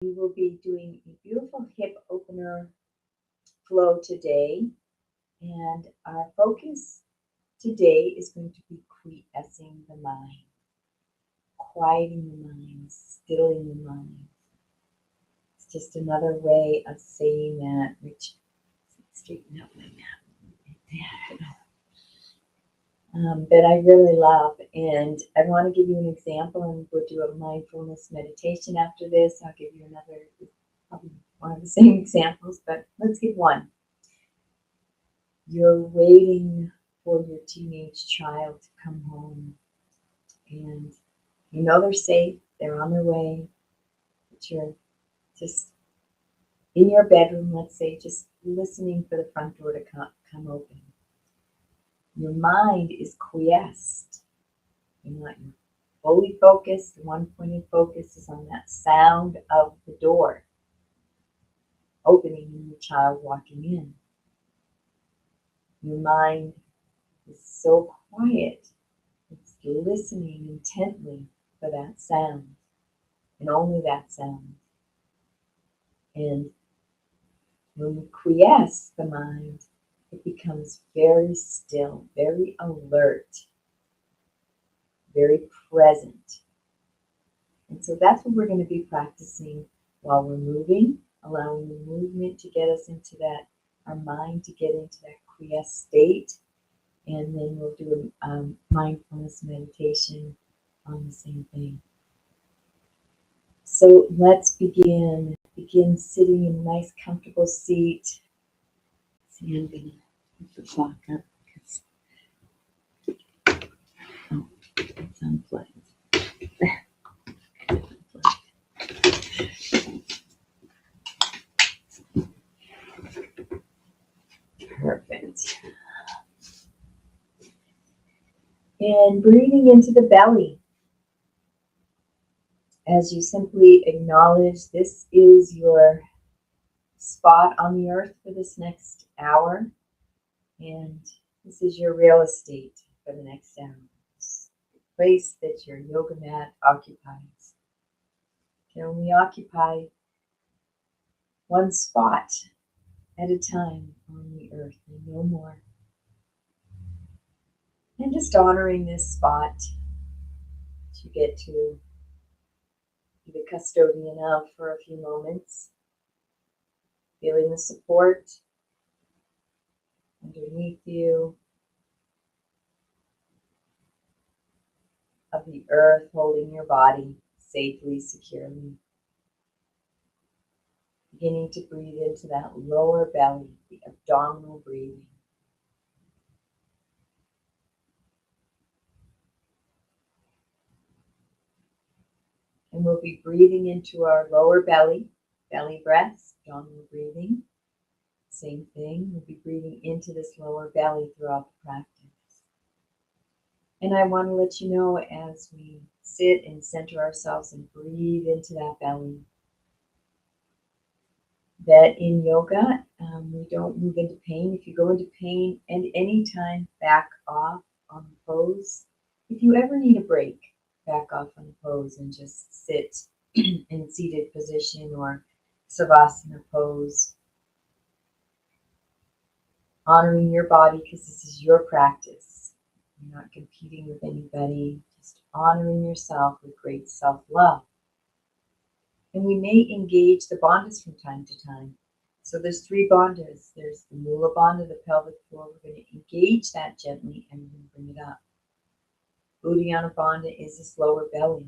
We will be doing a beautiful hip opener flow today, and our focus today is going to be quiescing the mind, quieting the mind, stilling the mind. It's just another way of saying that, which straighten up my mat that I really love. And I want to give you an example, and we'll do a mindfulness meditation after this. I'll give you another, probably one of the same examples, but let's give one. You're waiting for your teenage child to come home, and you know they're safe, they're on their way, but you're just in your bedroom, let's say, just listening for the front door to come open. Your mind is quiesced. You're not fully focused. One point of focus is on that sound of the door opening and your child walking in. Your mind is so quiet. It's listening intently for that sound, and only that sound. And when we quiesce the mind, it becomes very still, very alert, very present. And so that's what we're going to be practicing while we're moving, allowing the movement to get us into that, our mind to get into that quiesced state. And then we'll do a mindfulness meditation on the same thing. So let's begin. Begin sitting in a nice, comfortable seat. See, I'm going to put the clock up because it's unplugged. Perfect. And breathing into the belly as you simply acknowledge this is your spot on the earth for this next hour, and this is your real estate for the next hour. The place that your yoga mat occupies. You can only occupy one spot at a time on the earth, and no more. And just honoring this spot that you get to be the custodian of for a few moments. Feeling the support underneath you of the earth holding your body safely, securely. Beginning to breathe into that lower belly, the abdominal breathing. And we'll be breathing into our lower belly, belly breaths, abdominal breathing. Same thing, we'll be breathing into this lower belly throughout the practice. And I want to let you know as we sit and center ourselves and breathe into that belly, that in yoga, we don't move into pain. If you go into pain, and anytime, back off on the pose. If you ever need a break, back off on the pose and just sit in seated position or Savasana pose. Honoring your body because this is your practice. You're not competing with anybody, just honoring yourself with great self-love. And we may engage the bandhas from time to time. So there's 3 bandhas. There's the Mula Bandha, the pelvic floor. We're going to engage that gently and we're going to bring it up. Uddiyana Bandha is this lower belly,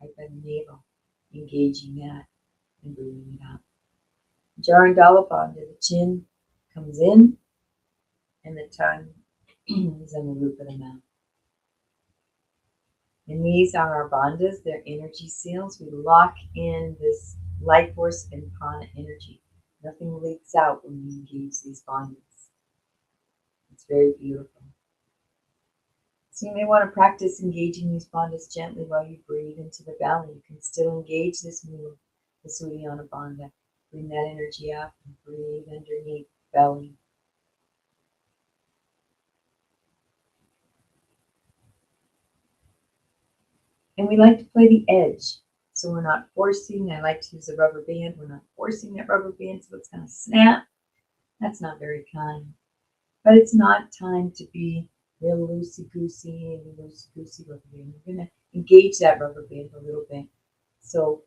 right by the navel. Engaging that and bringing it up. Jarandala Bandha, the chin comes in and the tongue is on the roof of the mouth. And these are our bandhas, they're energy seals. We lock in this life force and prana energy. Nothing leaks out when we engage these bandhas. It's very beautiful. So you may want to practice engaging these bandhas gently while you breathe into the belly. You can still engage this move, the Uddiyana Bandha. Bring that energy up and breathe underneath the belly. And we like to play the edge. So we're not forcing. I like to use a rubber band. We're not forcing that rubber band so it's going to snap. That's not very kind. But it's not time to be real loosey-goosey and loosey-goosey rubber band. We're going to engage that rubber band a little bit. So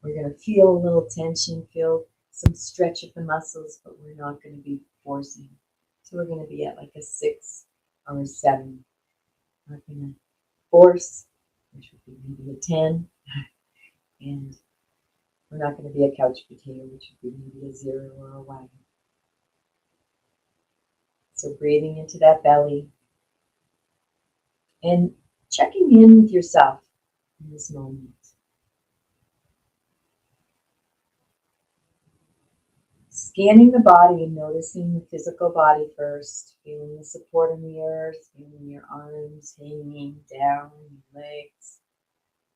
we're going to feel a little tension, feel some stretch of the muscles, but we're not going to be forcing. So we're going to be at like a 6 or a 7. We're not going to force, which would be maybe a 10. And we're not going to be a couch potato, which would be maybe a 0 or a 1. So breathing into that belly and checking in with yourself in this moment. Scanning the body and noticing the physical body first, feeling the support in the earth, feeling your arms hanging down, your legs,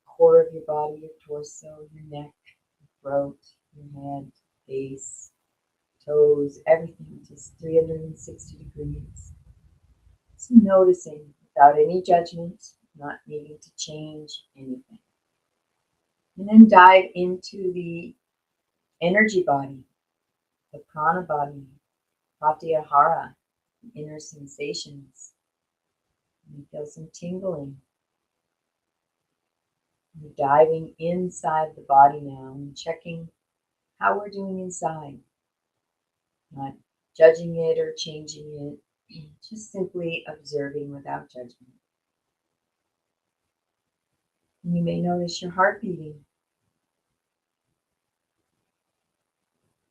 core of your body, your torso, your neck, your throat, your head, face, toes, everything, just 360 degrees. So noticing without any judgment, not needing to change anything. And then dive into the energy body, the prana body, pratyahara, inner sensations. You feel some tingling. You're diving inside the body now and checking how we're doing inside. Not judging it or changing it, just simply observing without judgment. And you may notice your heart beating,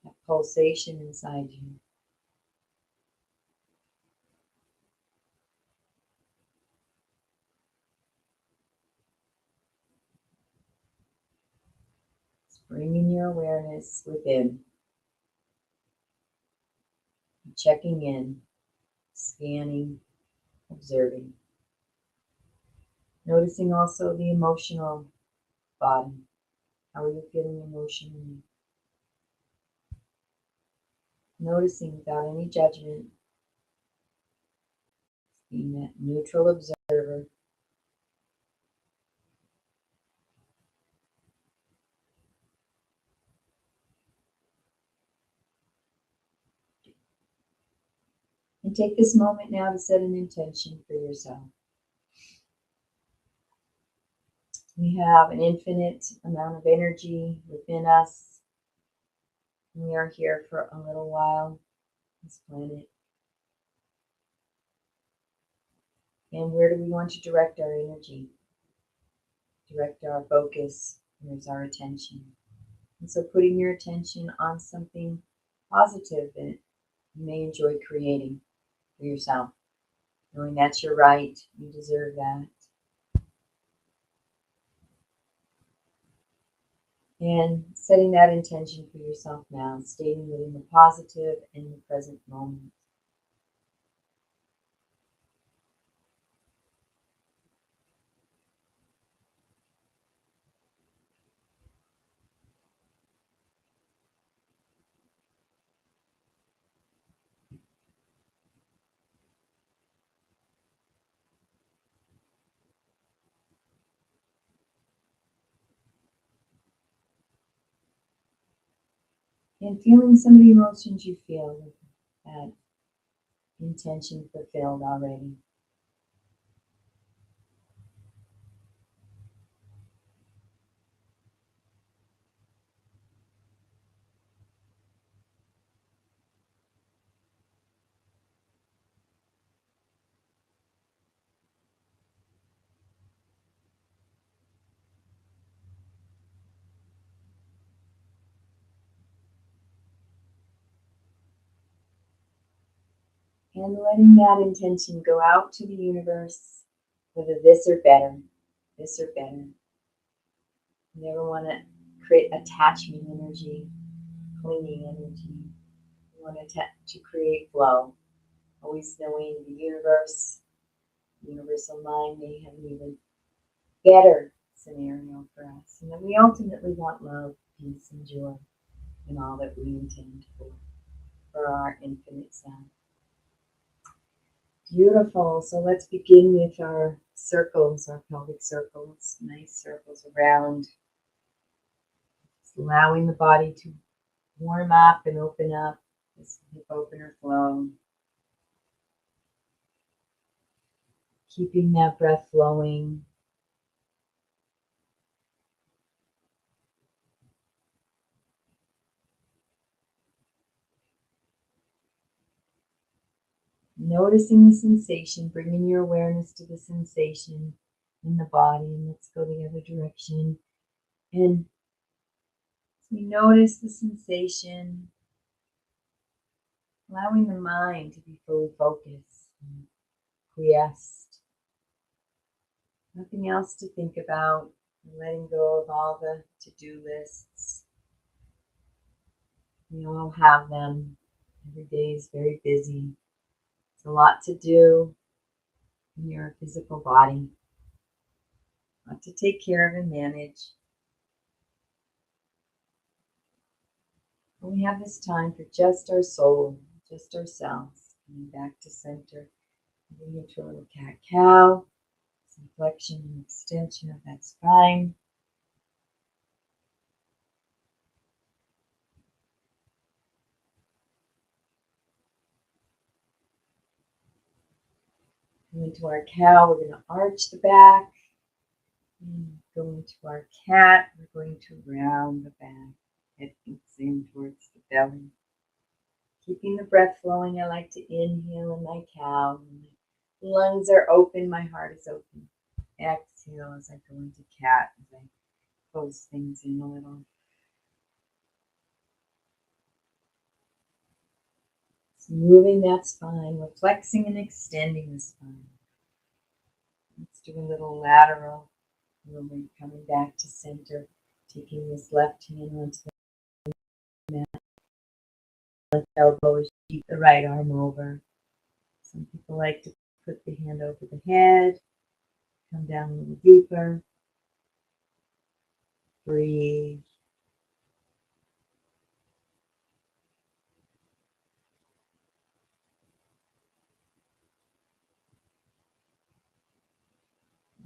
that pulsation inside you. Just bringing your awareness within, checking in, scanning, observing. Noticing also the emotional body. How are you feeling emotionally? Noticing without any judgment, being that neutral observer. And take this moment now to set an intention for yourself. We have an infinite amount of energy within us. We are here for a little while on this planet. And where do we want to direct our energy? Direct our focus. Where's our attention? And so putting your attention on something positive that you may enjoy creating for yourself. Knowing that's your right, you deserve that. And setting that intention for yourself now, stating it in the positive in the present moment. And feeling some of the emotions you feel with that intention fulfilled already. And letting that intention go out to the universe, whether this or better, this or better. You never want to create attachment energy, clinging energy. You want to create flow. Always knowing the universe, the universal mind may have an even better scenario for us. And that we ultimately want love, peace, and joy in all that we intend for our infinite self. Beautiful. So let's begin with our circles, our pelvic circles. Nice circles around allowing the body to warm up and open up. This hip opener flow. Keeping that breath flowing. Noticing the sensation, bringing your awareness to the sensation in the body, and let's go the other direction. And as we notice the sensation, allowing the mind to be fully focused and quiesced. Nothing else to think about, letting go of all the to-do lists. We all have them. Every day is very busy. It's a lot to do in your physical body. A lot to take care of and manage. But we have this time for just our soul, just ourselves, coming back to center, moving into a little cat-cow, some flexion and extension of that spine. Go into our cow, we're going to arch the back. And go into our cat, we're going to round the back, head sinks in towards the belly. Keeping the breath flowing, I like to inhale in my cow. My lungs are open, my heart is open. Exhale as I go into cat, as I close things in a little. So moving that spine, we're flexing and extending the spine. Let's do a little lateral movement, coming back to center, taking this left hand onto the mat. Left elbow is keep the right arm over. Some people like to put the hand over the head, come down a little deeper. Breathe.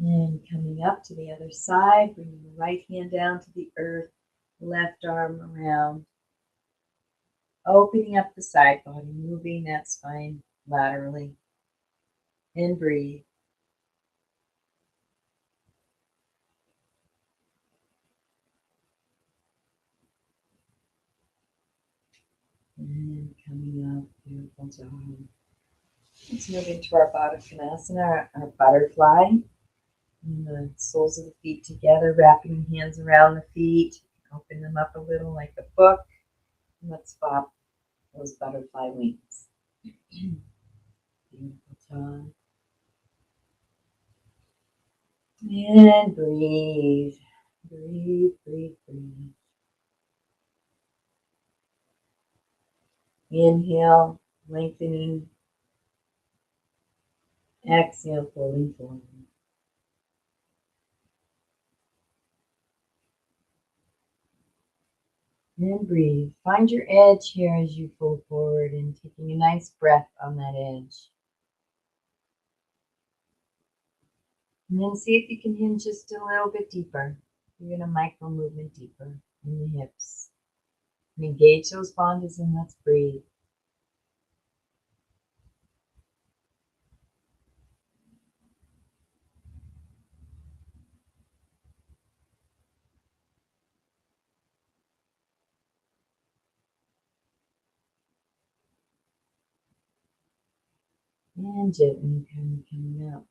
And coming up to the other side, bringing the right hand down to the earth, left arm around. Opening up the side body, moving that spine laterally. And breathe. And coming up, beautiful job. Let's move into our Kanasana, our butterfly. And the soles of the feet together, wrapping the hands around the feet. Open them up a little like a book. And let's flop those butterfly wings. Beautiful job. And breathe. Breathe, breathe, breathe. Inhale, lengthening. Exhale, folding forward. And breathe. Find your edge here as you fold forward and taking a nice breath on that edge. And then see if you can hinge just a little bit deeper. You're going to micro movement deeper in the hips. And engage those bandhas and let's breathe. And gently coming up.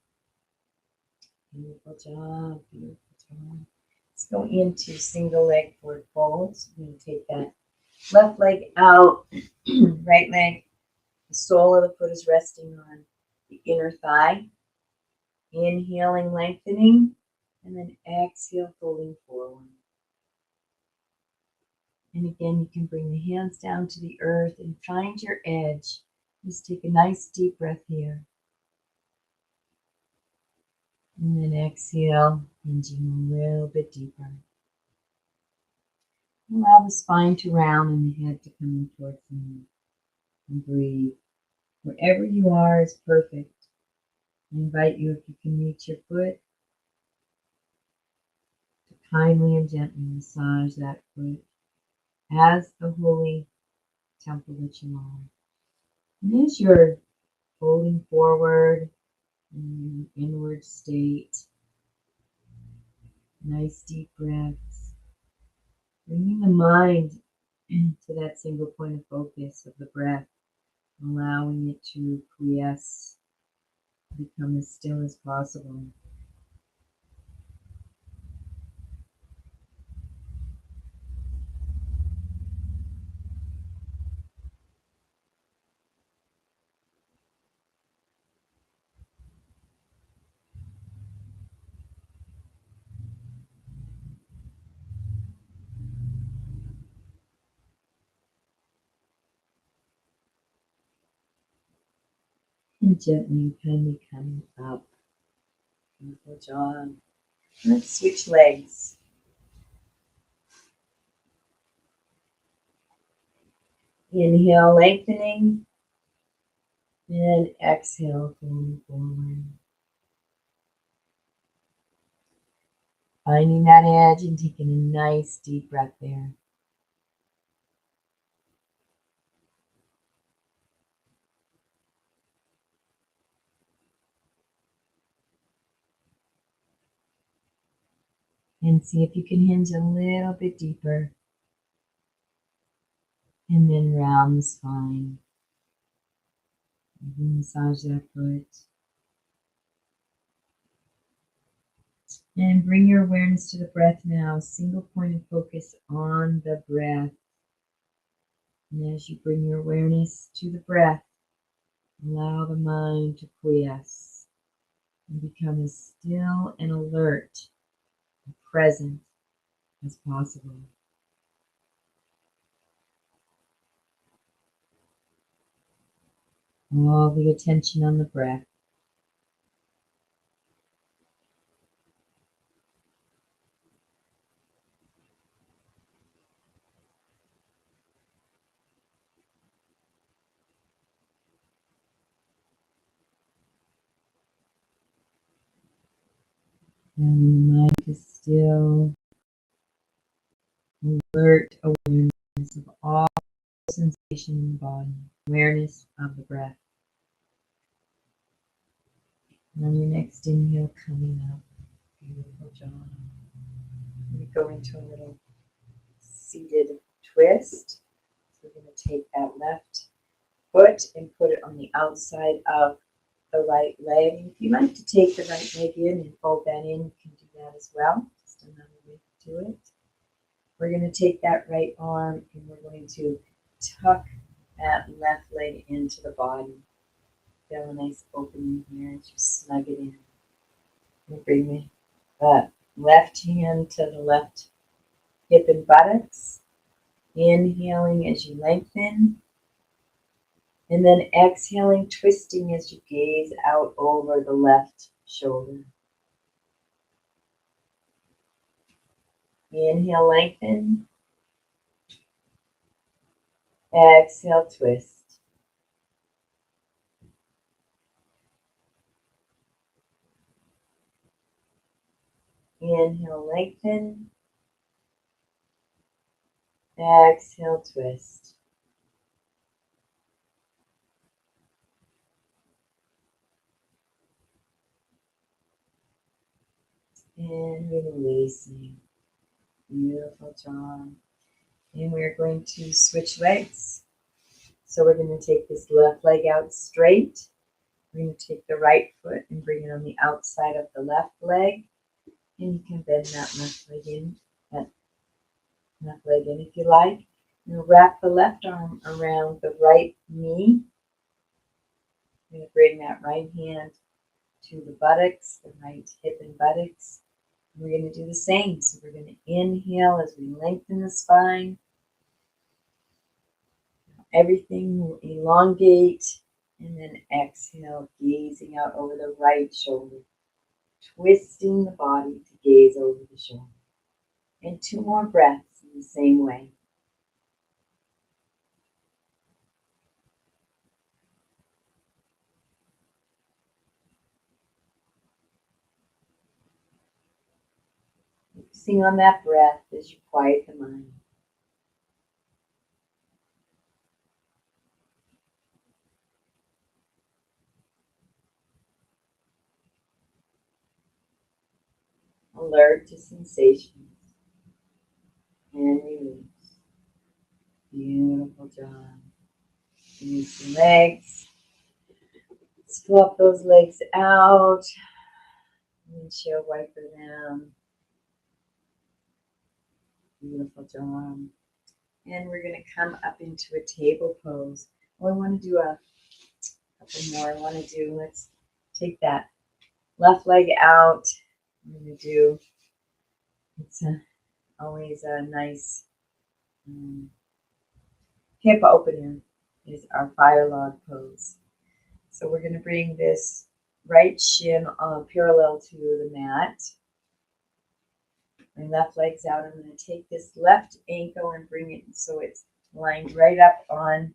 Beautiful job, beautiful job. Let's go into single leg forward folds. We're going to take that left leg out, right leg. The sole of the foot is resting on the inner thigh. Inhaling, lengthening, and then exhale, folding forward. And again, you can bring the hands down to the earth and find your edge. Just take a nice deep breath here. And then exhale, hinging a little bit deeper. Allow the spine to round and the head to come in towards the knee. And breathe. Wherever you are is perfect. I invite you, if you can reach your foot, to kindly and gently massage that foot. as the holy temple that you are. And as you're folding forward in an inward state, nice deep breaths, bringing the mind to that single point of focus of the breath, allowing it to quiesce, become as still as possible. And gently, kindly coming up. Beautiful job. Let's switch legs. Inhale, lengthening. And exhale, going forward. Finding that edge and taking a nice deep breath there. And see if you can hinge a little bit deeper. And then round the spine. Maybe massage that foot. And bring your awareness to the breath now. Single point of focus on the breath. And as you bring your awareness to the breath, allow the mind to quiesce and become as still and alert and present as possible. All the attention on the breath. And when the mind is still, alert awareness of all sensation in the body, awareness of the breath. And on your next inhale, coming up, beautiful job. We go into a little seated twist. So we're going to take that left foot and put it on the outside of the right leg. And if you like to take the right leg in and fold that in, you can do that as well. Just another way to do it. We're going to take that right arm and we're going to tuck that left leg into the body. Feel a nice opening here as you snug it in. And bring the left hand to the left hip and buttocks. Inhaling as you lengthen. And then exhaling, twisting as you gaze out over the left shoulder. Inhale, lengthen. Exhale, twist. Inhale, lengthen. Exhale, twist. And releasing. Beautiful job. And we're going to switch legs. So we're going to take this left leg out straight. We're going to take the right foot and bring it on the outside of the left leg. And you can bend that left leg in if you like. Now wrap the left arm around the right knee. I'm going to bring that right hand to the buttocks, the right hip and buttocks. And we're going to do the same. So we're going to inhale as we lengthen the spine. Everything will elongate. And then exhale, gazing out over the right shoulder. Twisting the body to gaze over the shoulder. And 2 more breaths in the same way. Focusing on that breath as you quiet the mind. alert to sensations, and release. Beautiful job. Use the legs. Swap those legs out. Windshield wiper them. Beautiful job. And we're going to come up into a table pose. Oh, I want to do a couple more. Let's take that left leg out. I'm going to do, always a nice hip opener is our fire log pose. So we're going to bring this right shin parallel to the mat. My left leg's out. I'm going to take this left ankle and bring it so it's lined right up on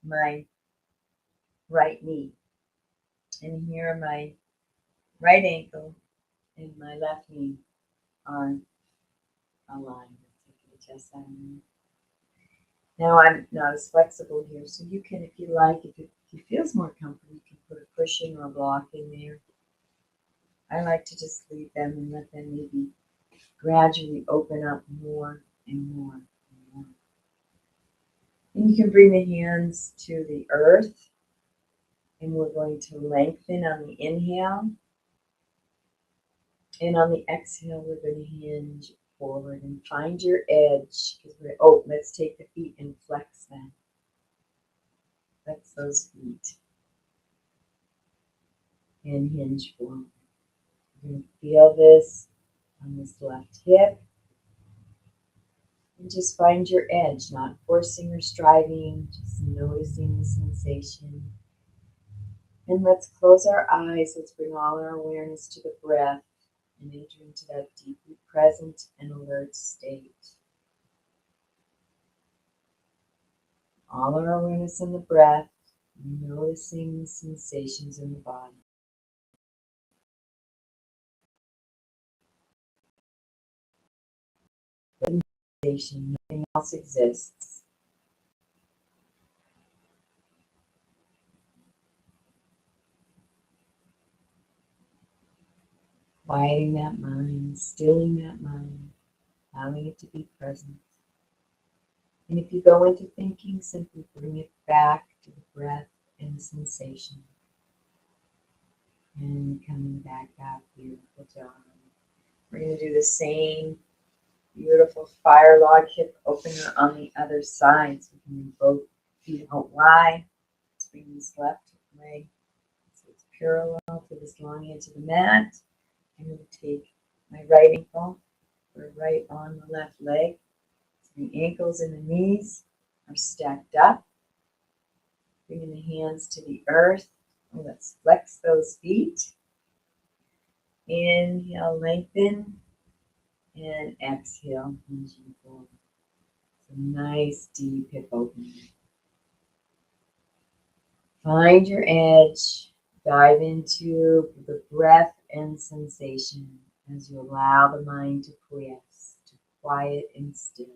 my right knee. And here my right ankle and my left knee are aligned. Adjust that. Now I'm not as flexible here, so you can, if you like, if it feels more comfortable, you can put a cushion or a block in there. I like to just leave them and let them maybe gradually open up more and more and more. And you can bring the hands to the earth, and we're going to lengthen on the inhale. And on the exhale, we're going to hinge forward and find your edge. Let's take the feet and flex them. Flex those feet. And hinge forward. You're going to feel this on this left hip. And just find your edge, not forcing or striving, just noticing the sensation. And let's close our eyes. Let's bring all our awareness to the breath and enter into that deeply present and alert state. All our awareness in the breath, noticing the sensations in the body. Sensation, nothing else exists. Quieting that mind, stilling that mind, allowing it to be present. And if you go into thinking, simply bring it back to the breath and sensation. And coming back up, beautiful job. We're going to do the same beautiful fire log hip opener on the other side. So we can move both feet out wide. Let's bring this left leg so it's parallel to this long edge of the mat. I'm going to take my right ankle, or right on the left leg. So the ankles and the knees are stacked up. Bringing the hands to the earth. And let's flex those feet. Inhale, lengthen. And exhale, hinging forward. So nice deep hip opening. Find your edge. Dive into the breath and sensation as you allow the mind to quiesce, to quiet and still.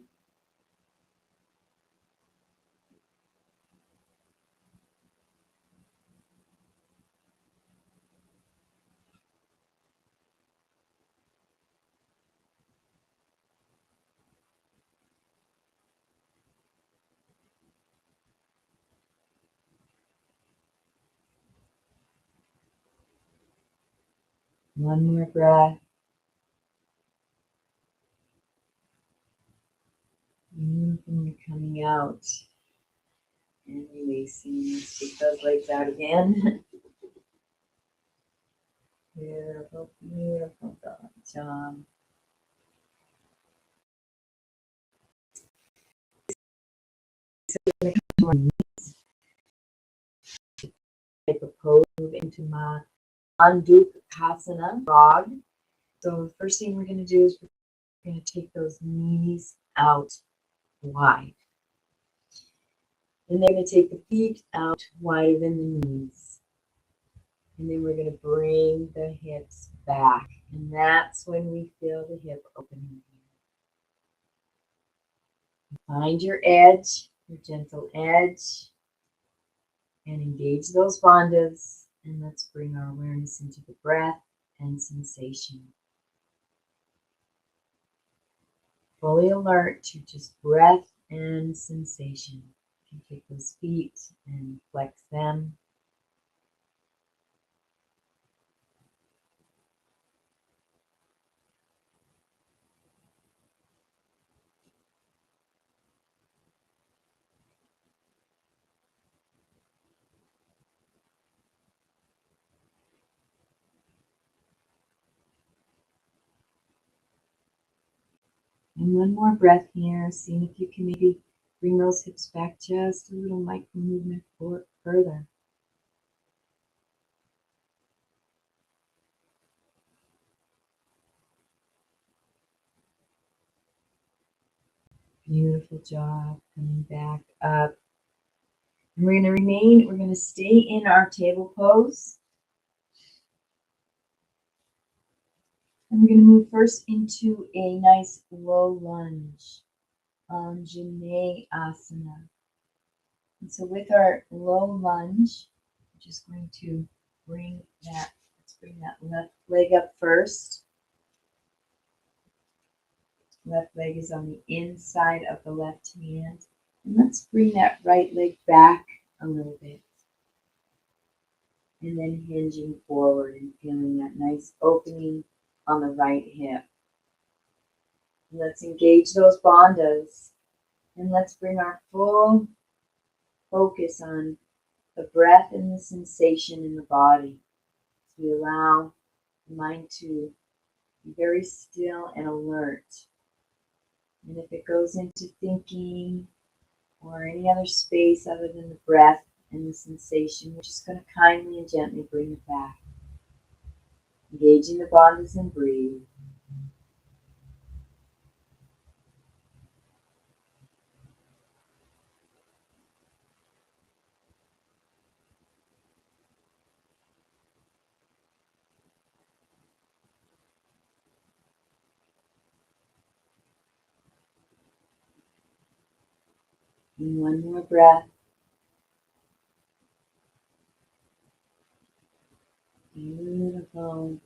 One more breath. And coming out and releasing. Let's take those legs out again. Beautiful, beautiful job. Take a pose, move into my Untitled frog. So the first thing we're going to do is we're going to take those knees out wide. And then we're going to take the feet out wider than the knees. And then we're going to bring the hips back. And that's when we feel the hip opening. Find your edge, your gentle edge, and engage those bandhas. And let's bring our awareness into the breath and sensation. fully alert to just breath and sensation. You can take those feet and flex them. And one more breath here, seeing if you can maybe bring those hips back just a little micro movement further. Beautiful job. Coming back up. And we're going to stay in our table pose. And we're going to move first into a nice low lunge, Asana. And so with our low lunge, we're just going to let's bring that left leg up first. Left leg is on the inside of the left hand. And let's bring that right leg back a little bit. And then hinging forward and feeling that nice opening on the right hip. And let's engage those bandhas. And let's bring our full focus on the breath and the sensation in the body. So we allow the mind to be very still and alert. And if it goes into thinking or any other space other than the breath and the sensation, we're just going to kindly and gently bring it back. Engaging the bandhas and breathe. And one more breath. Beautiful.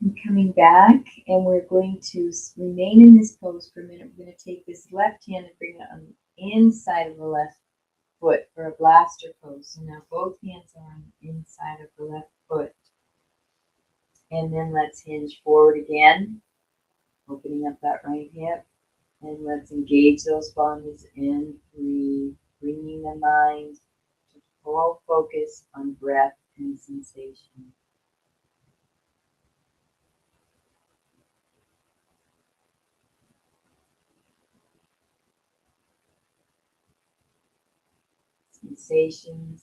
And coming back, and we're going to remain in this pose for a minute. We're going to take this left hand and bring it on the inside of the left foot for a blaster pose. So now both hands are on the inside of the left foot. And then let's hinge forward again, opening up that right hip. And let's engage those bandhas and breathe, bringing the mind to full focus on breath and sensation. Sensations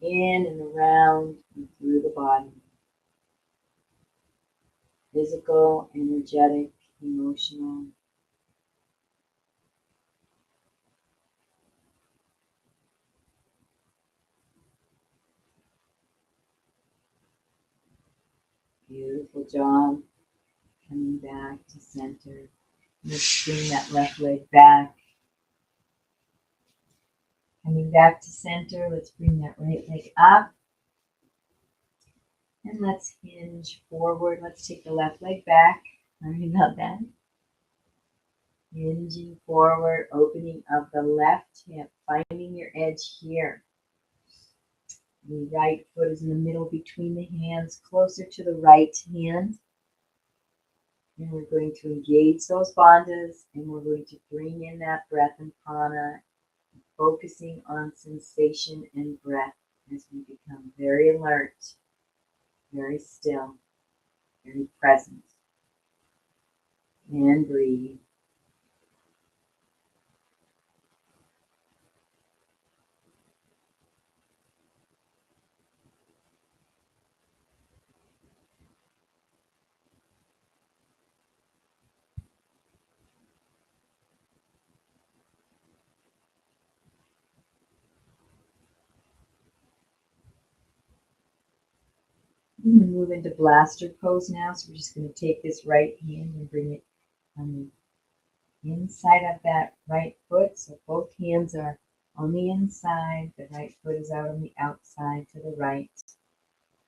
in and around and through the body. Physical, energetic, emotional. Beautiful job. Coming back to center. Let's bring that left leg back. Coming back to center. Let's bring that right leg up. And let's hinge forward. Let's take the left leg back. Sorry about that. Hinging forward, opening up the left hip, finding your edge here. The right foot is in the middle between the hands, closer to the right hand. And we're going to engage those bandhas, and we're going to bring in that breath and prana, focusing on sensation and breath as we become very alert, very still, very present. And breathe. We're going to move into blaster pose now. So we're just going to take this right hand and bring it on the inside of that right foot. So both hands are on the inside. The right foot is out on the outside to the right.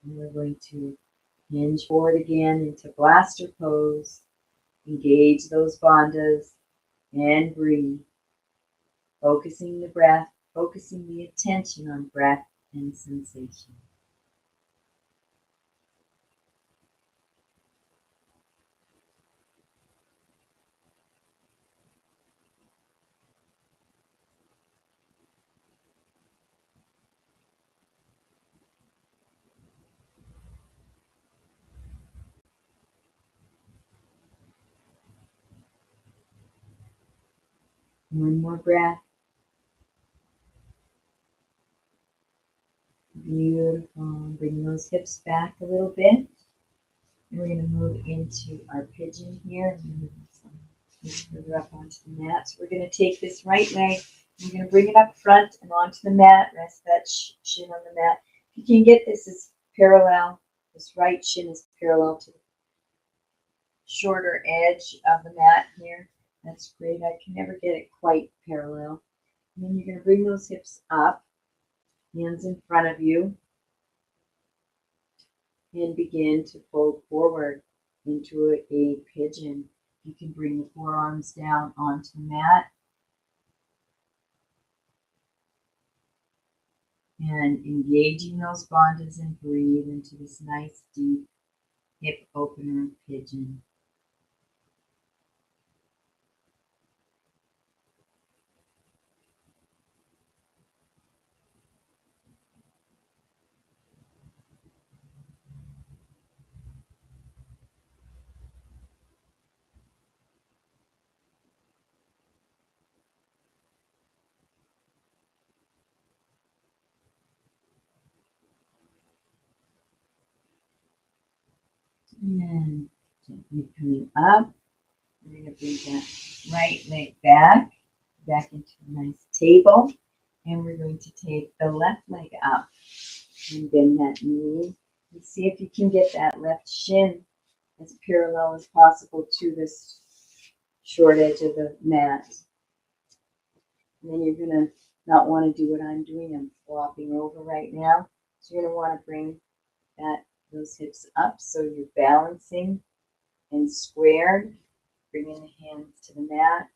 And we're going to Hinge forward again into blaster pose. Engage those bandhas and breathe. Focusing the breath, focusing the attention on breath and sensation. One more breath. Beautiful. Bring those hips back a little bit. And we're going to move into our pigeon here. Move further up onto the mat. So we're going to take this right leg. We're going to bring it up front and onto the mat. Rest that shin on the mat. If you can get this as parallel, this right shin is parallel to the shorter edge of the mat here. That's great. I can never get it quite parallel. And then you're going to bring those hips up, hands in front of you, and begin to fold forward into a pigeon. You can bring the forearms down onto the mat and engaging those bandhas and breathe into this nice deep hip opener pigeon. And gently coming up, we're going to bring that right leg back into a nice table. And we're going to take the left leg up and bend that knee. And see if you can get that left shin as parallel as possible to this short edge of the mat. And then you're going to not want to do what I'm doing. I'm flopping over right now. So you're going to want to bring those hips up so you're balancing and squared, bringing the hands to the mat,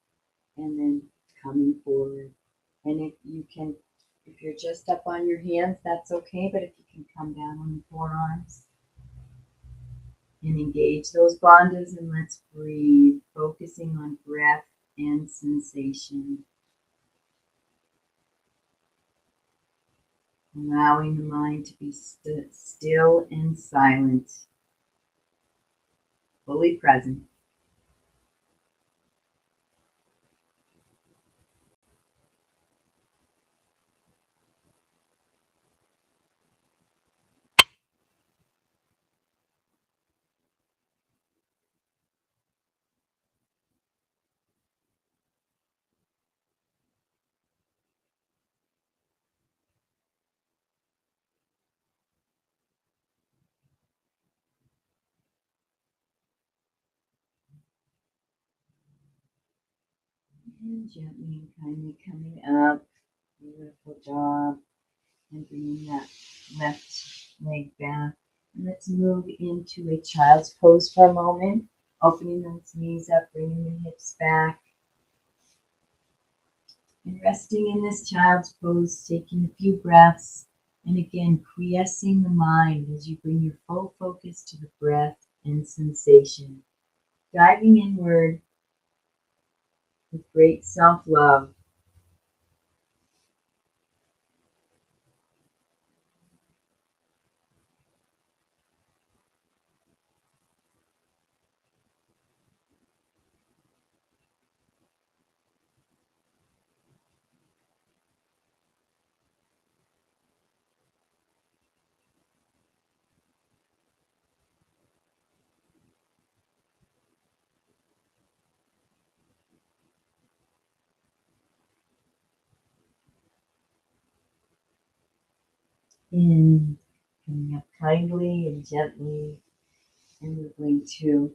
and then coming forward. And if you're just up on your hands, that's okay, but if you can come down on the forearms and engage those bandhas, and let's breathe, focusing on breath and sensation. Allowing the mind to be still and silent, fully present. And gently and kindly coming up. Beautiful job. And bringing that left leg back. And let's move into a child's pose for a moment. Opening those knees up, bringing the hips back. And resting in this child's pose, taking a few breaths. And again, quiescing the mind as you bring your full focus to the breath and sensation. Diving inward with great self-love. And coming up kindly and gently. And we're going to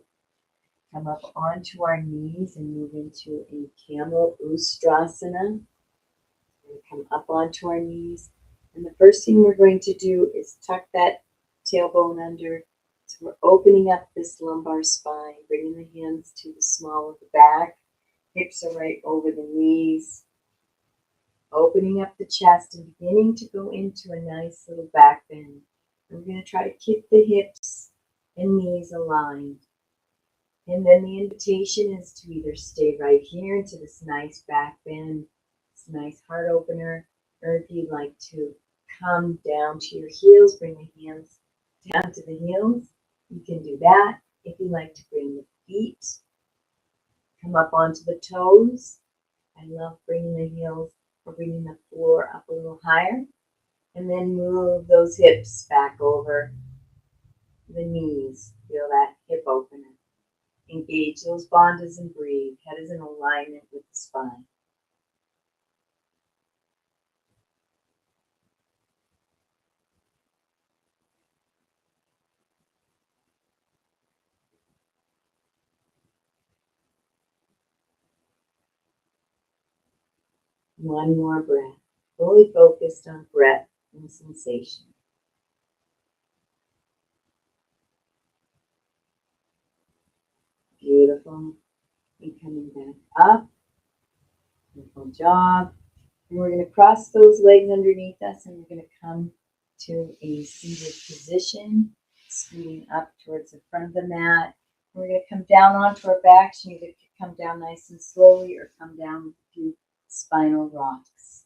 come up onto our knees and move into a Camel Oostrasana. We're going to come up onto our knees. And the first thing we're going to do is tuck that tailbone under. So So we're opening up this lumbar spine, bringing the hands to the small of the back. Hips are right over the knees. Opening up the chest and beginning to go into a nice little back bend. And we're going to try to keep the hips and knees aligned. And then the invitation is to either stay right here into this nice back bend, this nice heart opener, or if you'd like to come down to your heels, bring the hands down to the heels, you can do that. If you like to bring the feet, come up onto the toes. I love bringing the heels or bringing the floor up a little higher. And then move those hips back over the knees. Feel that hip opener. Engage those bandhas and breathe. Head is in alignment with the spine. One more breath. Fully focused on breath and sensation. Beautiful. And coming back up. Beautiful job. And we're going to cross those legs underneath us and we're going to come to a seated position, scooting up towards the front of the mat. And we're going to come down onto our backs. You either come down nice and slowly or come down with a few spinal rocks.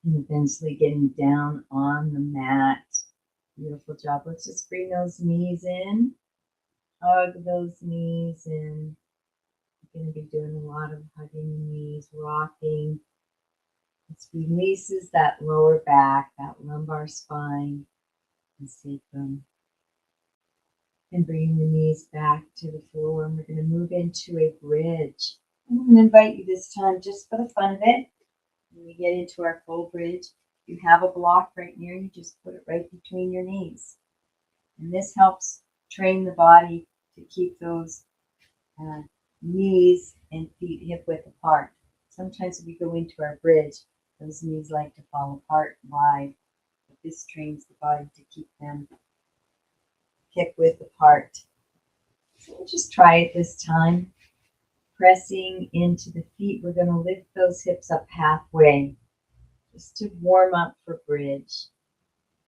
And eventually getting down on the mat. Beautiful job. Let's just bring those knees in. Hug those knees in. We're going to be doing a lot of hugging the knees, rocking. This releases that lower back, that lumbar spine, and sacrum. And bringing the knees back to the floor. And we're going to move into a bridge. I'm going to invite you this time just for the fun of it. When we get into our full bridge, if you have a block right near you, just put it right between your knees. And this helps train the body to keep those knees and feet hip width apart. Sometimes if we go into our bridge, those knees like to fall apart wide. But this trains the body to keep them hip width apart. So we'll just try it this time. Pressing into the feet, we're going to lift those hips up halfway just to warm up for bridge.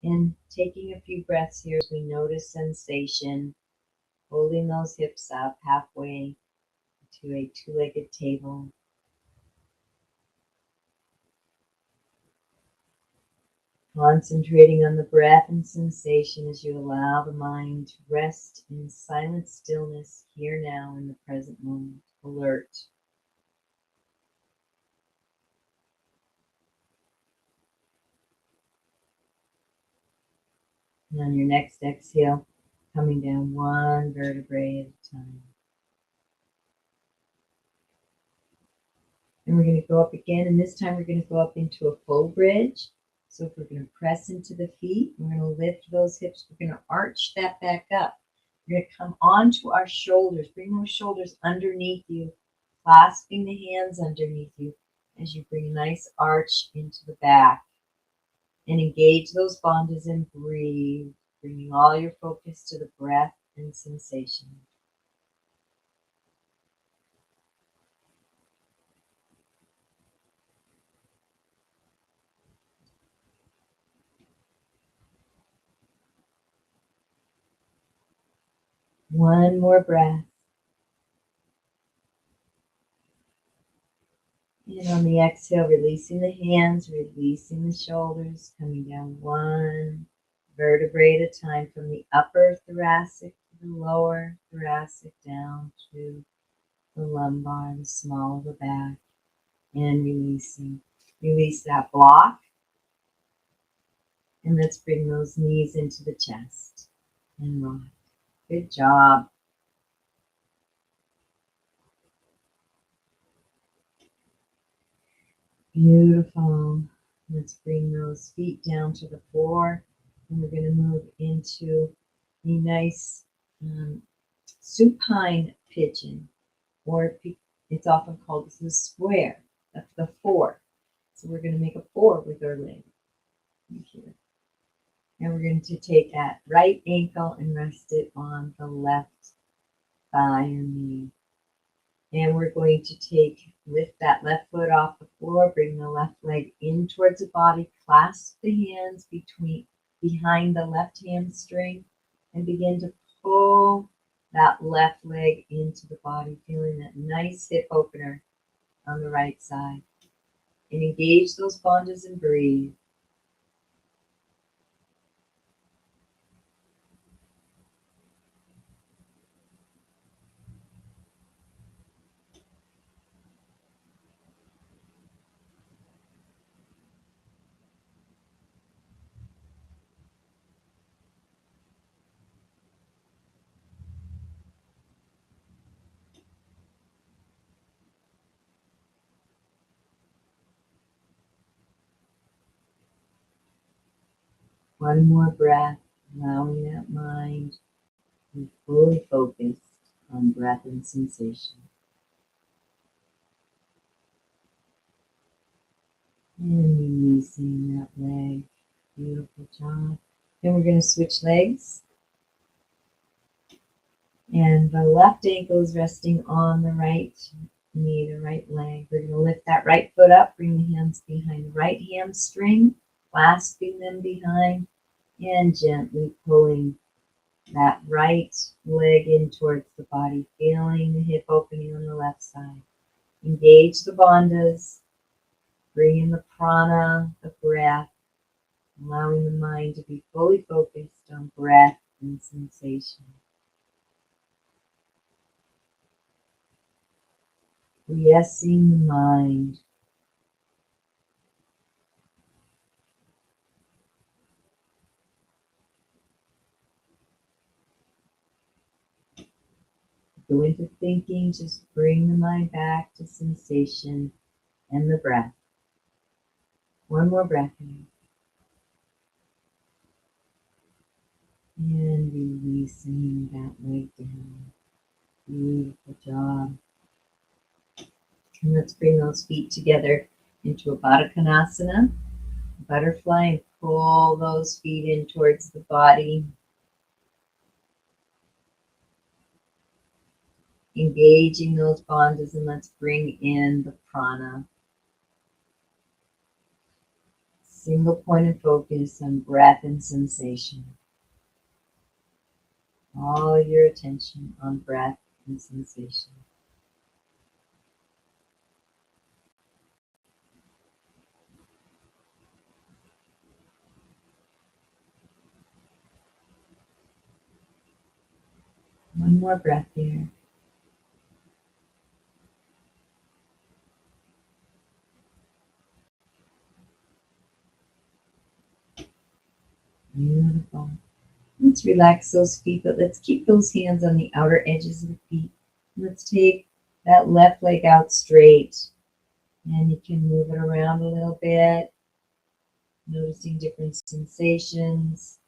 And taking a few breaths here as we notice sensation, holding those hips up halfway to a two-legged table. Concentrating on the breath and sensation as you allow the mind to rest in silent stillness here now in the present moment, alert. And on your next exhale, coming down one vertebrae at a time. And we're going to go up again, and this time we're going to go up into a full bridge. So if we're going to press into the feet, we're going to lift those hips. We're going to arch that back up. We're going to come onto our shoulders. Bring those shoulders underneath you, clasping the hands underneath you as you bring a nice arch into the back. And engage those bandhas and breathe, bringing all your focus to the breath and sensation. One more breath. And on the exhale, releasing the hands, releasing the shoulders, coming down one vertebrae at a time from the upper thoracic to the lower thoracic down to the lumbar, the small of the back, and releasing. Release that block. And let's bring those knees into the chest and rock. Good job. Beautiful. Let's bring those feet down to the floor. And we're going to move into a nice supine pigeon, or it's often called the square. That's the 4. So we're going to make a 4 with our leg here. And we're going to take that right ankle and rest it on the left thigh or knee. And we're going to lift that left foot off the floor, bring the left leg in towards the body, clasp the hands behind the left hamstring, and begin to pull that left leg into the body, feeling that nice hip opener on the right side. And engage those bandhas and breathe. One more breath, allowing that mind to be fully focused on breath and sensation. And releasing that leg. Beautiful job. Then we're going to switch legs. And the left ankle is resting on the right knee, the right leg. We're going to lift that right foot up, bring the hands behind the right hamstring, clasping them behind, and gently pulling that right leg in towards the body, feeling the hip opening on the left side. Engage the bandhas, bring in the prana, the breath, allowing the mind to be fully focused on breath and sensation. Quiessing the mind. Go into thinking, just bring the mind back to sensation and the breath. One more breath in. And releasing that leg down. Beautiful job. And let's bring those feet together into a Kanasana Butterfly and pull those feet in towards the body. Engaging those bandhas, and let's bring in the prana. Single point of focus on breath and sensation. All your attention on breath and sensation. One more breath here. Beautiful. Let's relax those feet, but let's keep those hands on the outer edges of the feet. Let's take that left leg out straight, and you can move it around a little bit, noticing different sensations.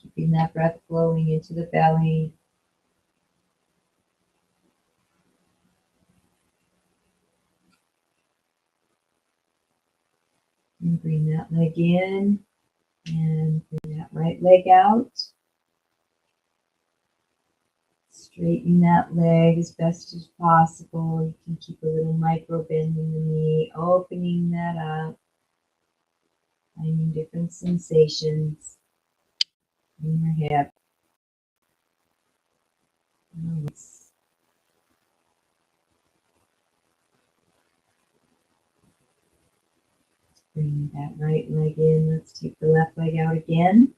Keeping that breath flowing into the belly. And bring that leg in, and bring that right leg out. Straighten that leg as best as possible. You can keep a little micro bend in the knee, opening that up, finding different sensations in your hip. Let's bring that right leg in. Let's take the left leg out again.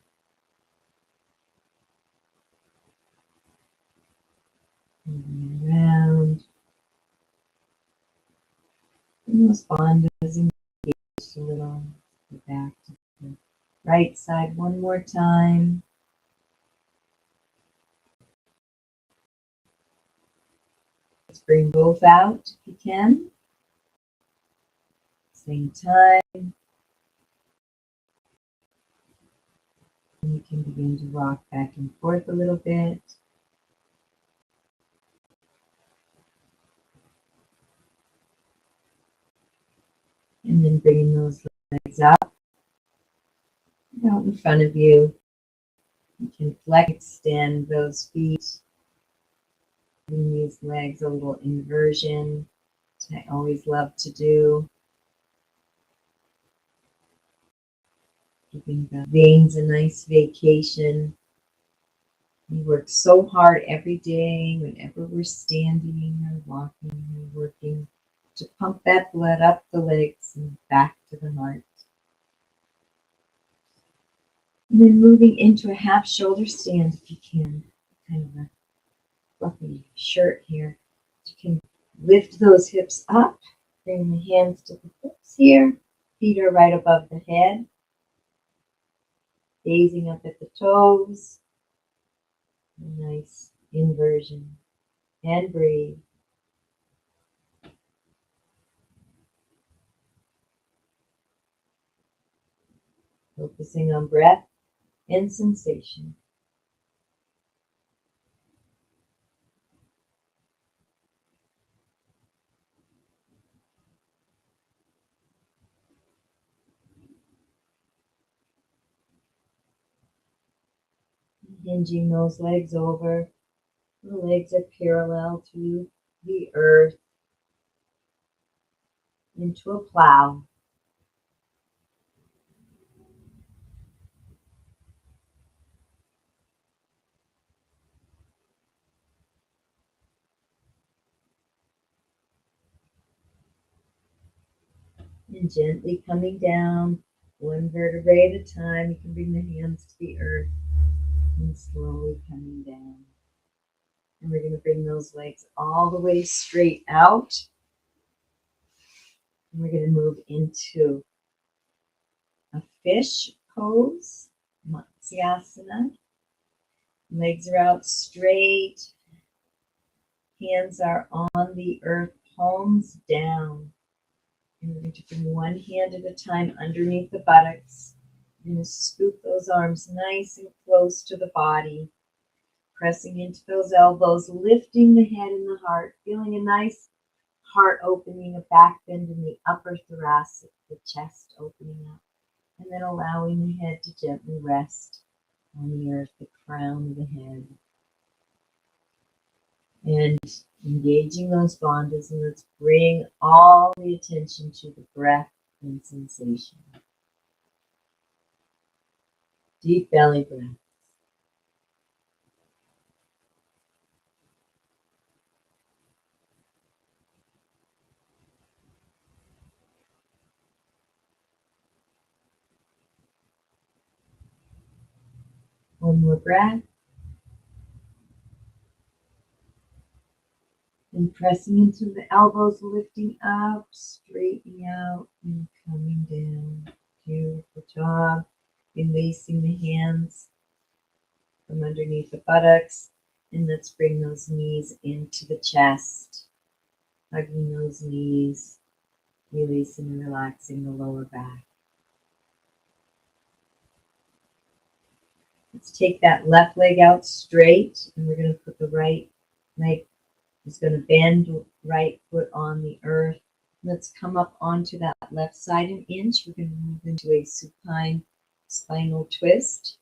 Moving around. And those bandhas engaged a little. Go back to the right side one more time. Let's bring both out if you can. Same time. And you can begin to rock back and forth a little bit. And then bringing those legs up out in front of you. You can flex, extend those feet. Giving these legs a little inversion, which I always love to do. Giving the veins a nice vacation. We work so hard every day, whenever we're standing or walking or working, to pump that blood up the legs and back to the heart. And then moving into a half shoulder stand if you can. Kind of a fluffy shirt here. You can lift those hips up, bring the hands to the hips here. Feet are right above the head. Gazing up at the toes. A nice inversion. And breathe. Focusing on breath and sensation. Hinging those legs over. The legs are parallel to the earth into a plow. And gently coming down, one vertebrae at a time. You can bring the hands to the earth and slowly coming down. And we're going to bring those legs all the way straight out. And we're going to move into a fish pose, Matsyasana. Legs are out straight. Hands are on the earth, palms down. And we're going to bring one hand at a time underneath the buttocks. We're going to scoop those arms nice and close to the body. Pressing into those elbows, lifting the head and the heart, feeling a nice heart opening, a back bend in the upper thoracic, the chest opening up. And then allowing the head to gently rest on the earth, the crown of the head. And engaging those bandhas, and let's bring all the attention to the breath and sensation. Deep belly breath. One more breath. And pressing into the elbows, lifting up, straightening out, and coming down. Beautiful job. Releasing the hands from underneath the buttocks. And let's bring those knees into the chest. Hugging those knees. Releasing and relaxing the lower back. Let's take that left leg out straight. And we're going to put the right leg. It's going to bend right foot on the earth. Let's come up onto that left side an inch. We're going to move into a supine spinal twist.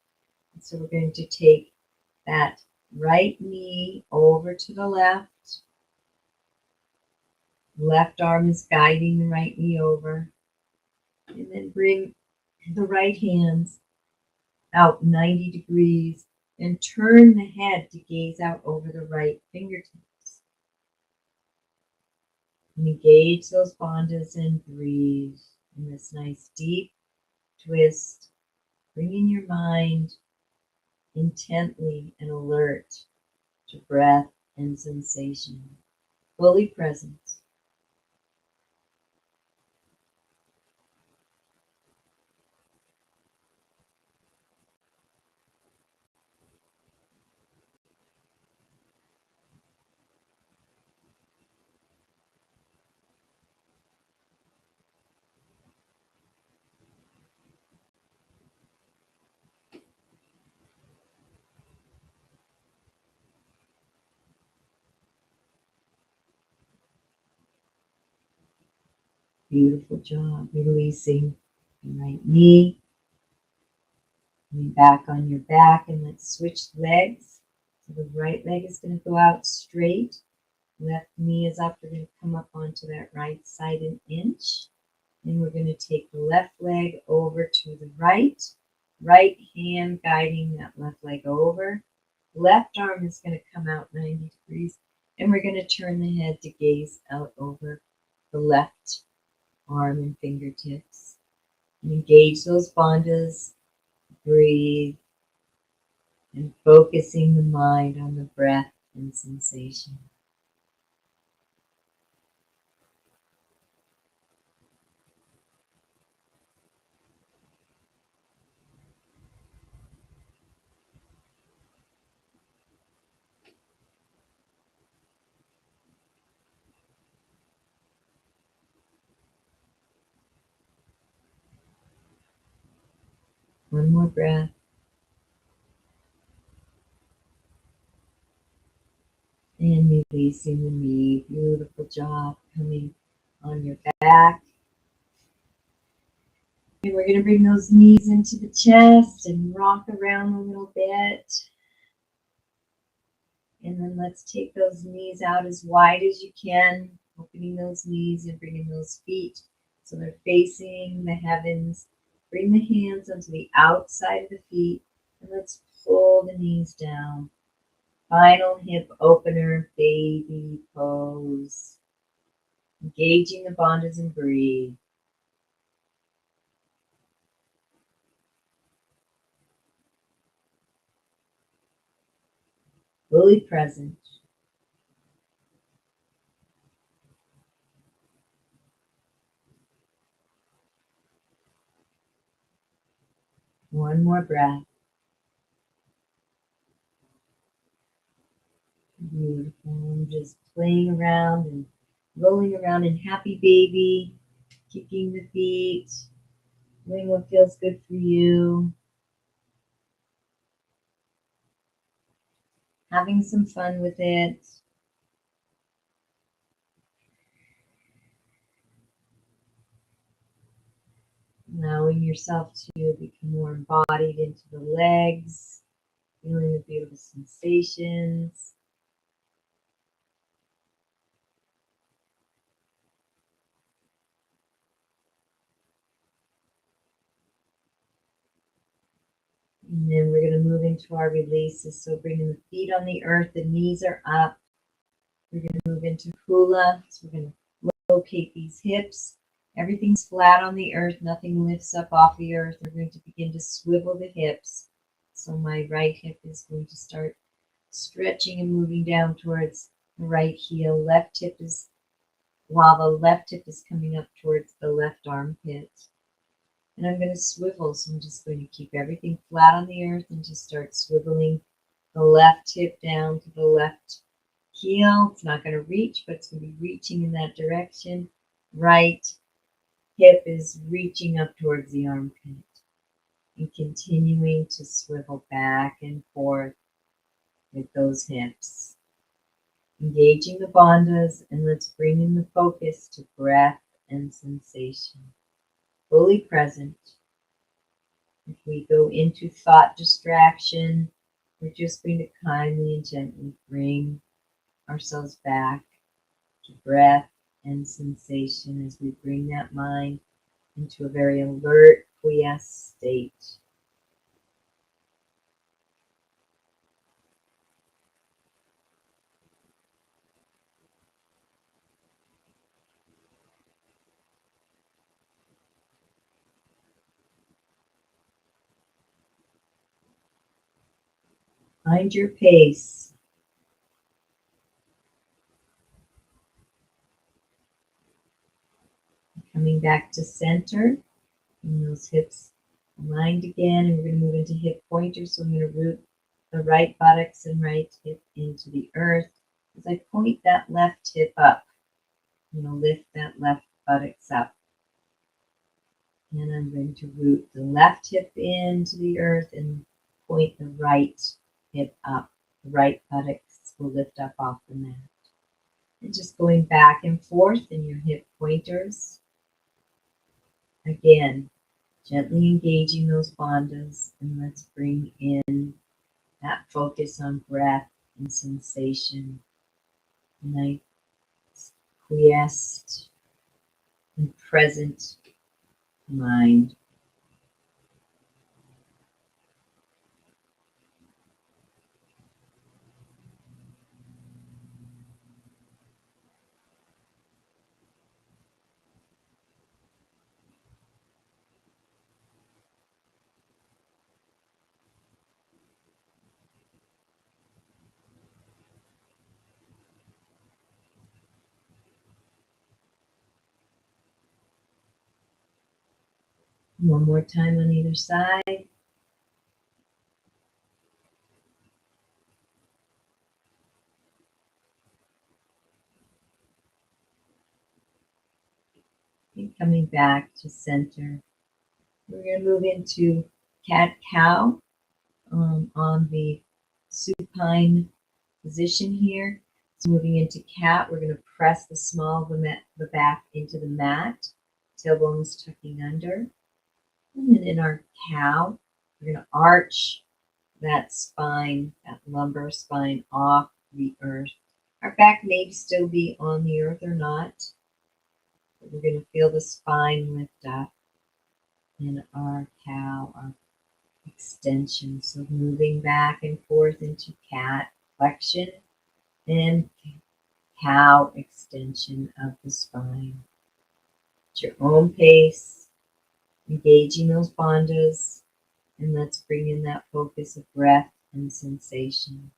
And so we're going to take that right knee over to the left. Left arm is guiding the right knee over. And then bring the right hands out 90 degrees and turn the head to gaze out over the right fingertips. And engage those bandhas and breathe in this nice deep twist, bringing your mind intently and alert to breath and sensation, fully present. Beautiful job. Releasing the right knee. Coming back on your back, and let's switch legs. So the right leg is going to go out straight. Left knee is up. We're going to come up onto that right side an inch. And we're going to take the left leg over to the right. Right hand guiding that left leg over. Left arm is going to come out 90 degrees. And we're going to turn the head to gaze out over the left arm and fingertips. And engage those bandhas. Breathe. And focusing the mind on the breath and sensation. One more breath. And releasing the knee. Beautiful job. Coming on your back. And we're going to bring those knees into the chest and rock around a little bit. And then let's take those knees out as wide as you can, opening those knees and bringing those feet so they're facing the heavens. Bring the hands onto the outside of the feet, and let's pull the knees down. Final hip opener, baby pose. Engaging the bandhas and breathe. Fully present. One more breath. Beautiful. I'm just playing around and rolling around in happy baby, kicking the feet, doing what feels good for you, having some fun with it. Allowing yourself to become more embodied into the legs, feeling the beautiful sensations. And then we're going to move into our releases. So bringing the feet on the earth, the knees are up. We're going to move into hula. So we're going to locate these hips. Everything's flat on the earth. Nothing lifts up off the earth. We're going to begin to swivel the hips. So my right hip is going to start stretching and moving down towards the right heel. Left hip is, while the left hip is coming up towards the left armpit. And I'm going to swivel. So I'm just going to keep everything flat on the earth and just start swiveling the left hip down to the left heel. It's not going to reach, but it's going to be reaching in that direction. Right hip is reaching up towards the armpit. And continuing to swivel back and forth with those hips. Engaging the bandhas, and let's bring in the focus to breath and sensation. Fully present. If we go into thought distraction, we're just going to kindly and gently bring ourselves back to breath and sensation as we bring that mind into a very alert, quiess state. Find your pace. Coming back to center, and those hips aligned again, and we're going to move into hip pointers. So I'm going to root the right buttocks and right hip into the earth as I point that left hip up. Lift that left buttocks up. And I'm going to root the left hip into the earth and point the right hip up. The right buttocks will lift up off the mat. And just going back and forth in your hip pointers. Again, gently engaging those bandhas, and let's bring in that focus on breath and sensation. Nice, quiesced and present mind. One more time on either side. And coming back to center. We're going to move into cat-cow on the supine position here. So moving into cat, we're going to press the small of the back into the mat, tailbones tucking under. And then in our cow, we're going to arch that spine, that lumbar spine off the earth. Our back may still be on the earth or not, but we're going to feel the spine lift up in our cow, our extension. So moving back and forth into cat flexion and cow extension of the spine. At your own pace, engaging those bandhas, and let's bring in that focus of breath and sensation.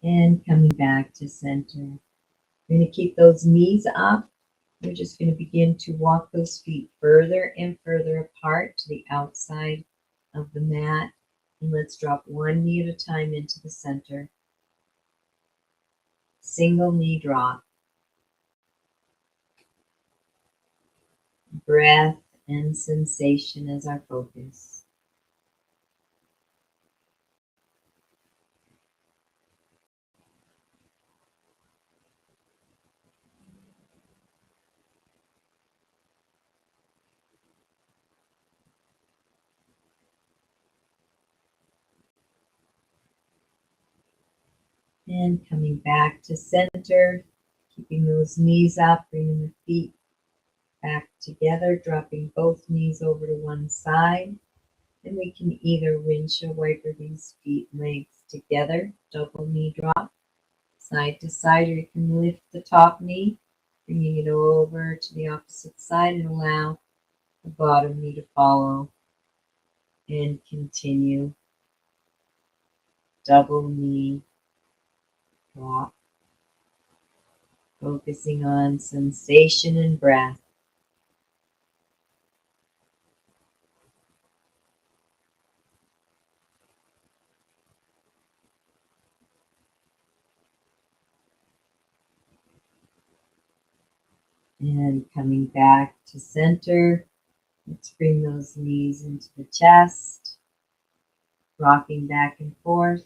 And coming back to center. We're going to keep those knees up. We're just going to begin to walk those feet further and further apart to the outside of the mat. And let's drop one knee at a time into the center. Single knee drop. Breath and sensation as our focus. And coming back to center, keeping those knees up, bringing the feet back together, dropping both knees over to one side. And we can either windshield wiper these feet and legs together, double knee drop, side to side, or you can lift the top knee, bringing it over to the opposite side and allow the bottom knee to follow and continue. Double knee drop, focusing on sensation and breath. And coming back to center, let's bring those knees into the chest, rocking back and forth.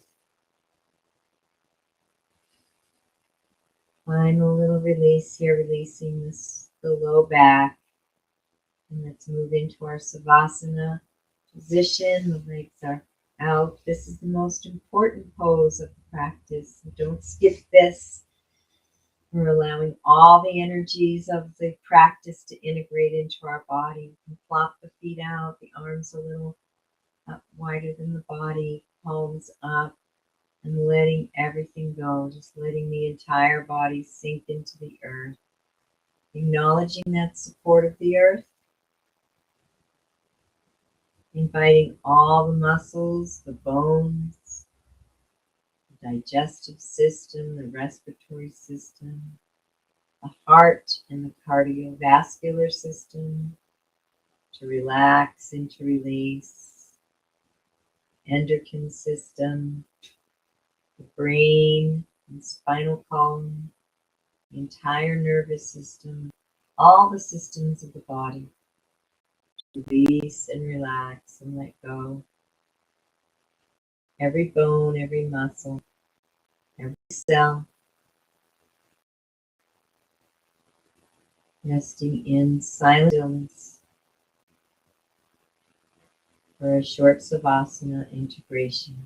Final little release here, releasing the low back. And let's move into our Savasana position. The legs are out. This is the most important pose of the practice. So don't skip this. We're allowing all the energies of the practice to integrate into our body. We can flop the feet out, the arms a little up wider than the body, palms up, and letting everything go, just letting the entire body sink into the earth. Acknowledging that support of the earth, inviting all the muscles, the bones, digestive system, the respiratory system, the heart and the cardiovascular system to relax and to release, endocrine system, the brain and spinal column, the entire nervous system, all the systems of the body. Release and relax and let go. Every bone, every muscle, every cell, resting in silent stillness for a short Savasana integration.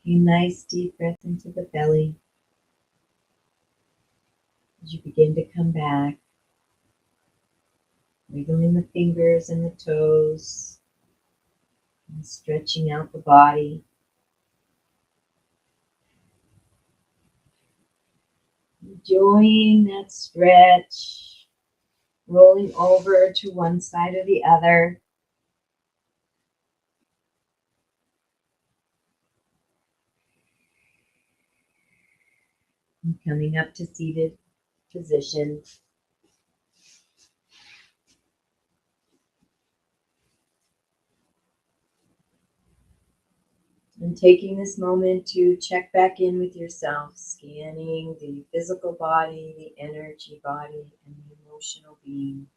A nice deep breath into the belly as you begin to come back, wiggling the fingers and the toes, and stretching out the body. Enjoying that stretch, rolling over to one side or the other. And coming up to seated position. And taking this moment to check back in with yourself, scanning the physical body, the energy body, and the emotional being,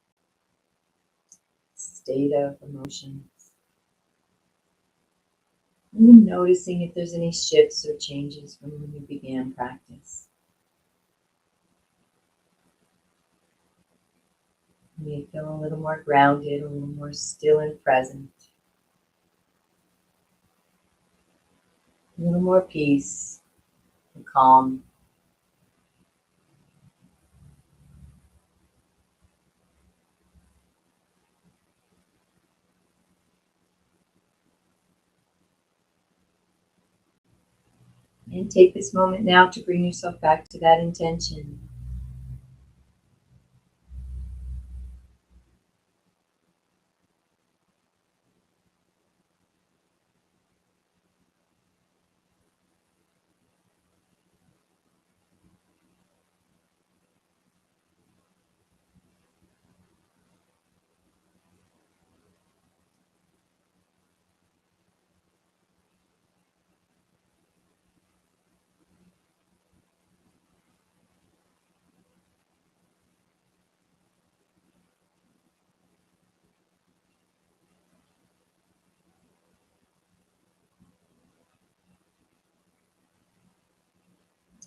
state of emotions. And noticing if there's any shifts or changes from when you began practice. You may feel a little more grounded, a little more still and present. A little more peace and calm. And take this moment now to bring yourself back to that intention.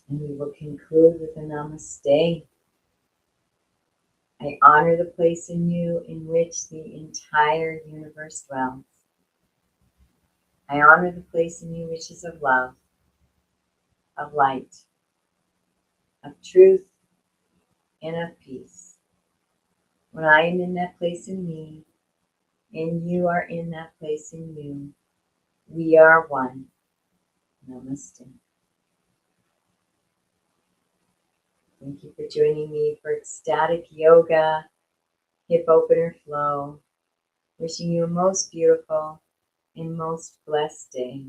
And we will conclude with a namaste. I honor the place in you in which the entire universe dwells. I honor the place in you which is of love, of light, of truth, and of peace. When I am in that place in me, and you are in that place in you, we are one. Namaste. Thank you for joining me for ecstatic yoga, hip opener flow. Wishing you a most beautiful and most blessed day.